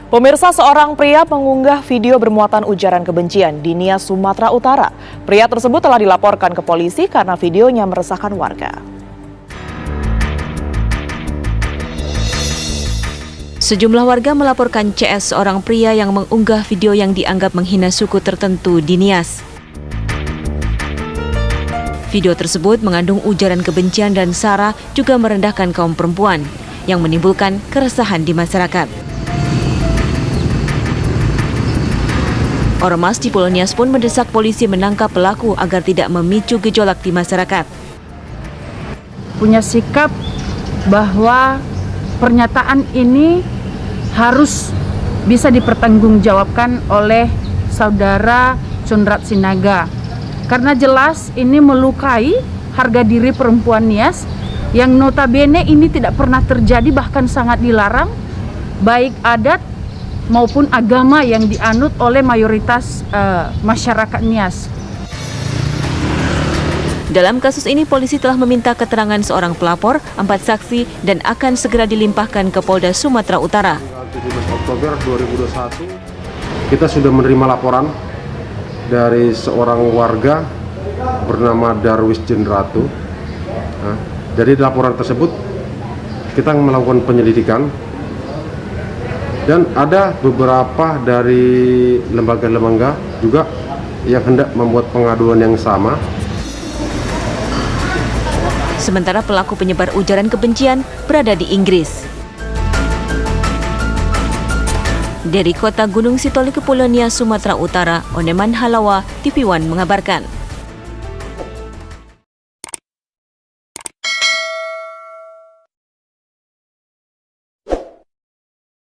Pemirsa, seorang pria mengunggah video bermuatan ujaran kebencian di Nias, Sumatera Utara. Pria tersebut telah dilaporkan ke polisi karena videonya meresahkan warga. Sejumlah warga melaporkan CS, seorang pria yang mengunggah video yang dianggap menghina suku tertentu di Nias. Video tersebut mengandung ujaran kebencian dan sara, juga merendahkan kaum perempuan, yang menimbulkan keresahan di masyarakat. Ormas di Pulau Nias pun mendesak polisi menangkap pelaku agar tidak memicu gejolak di masyarakat. Punya sikap bahwa pernyataan ini harus bisa dipertanggungjawabkan oleh saudara Conrad Sinaga. Karena jelas ini melukai harga diri perempuan Nias yang notabene ini tidak pernah terjadi, bahkan sangat dilarang, baik adat maupun agama yang dianut oleh mayoritas masyarakat Nias. Dalam kasus ini, polisi telah meminta keterangan seorang pelapor, 4 saksi, dan akan segera dilimpahkan ke Polda Sumatera Utara. 17 Oktober 2021, kita sudah menerima laporan dari seorang warga bernama Darwis Jenratu. Dari laporan tersebut, kita melakukan penyelidikan. Dan ada beberapa dari lembaga-lembaga juga yang hendak membuat pengaduan yang sama. Sementara pelaku penyebar ujaran kebencian berada di Inggris. Dari kota Gunung Sitoli, Kepulauan Nias, Sumatera Utara, Oneman Halawa, TV One mengabarkan.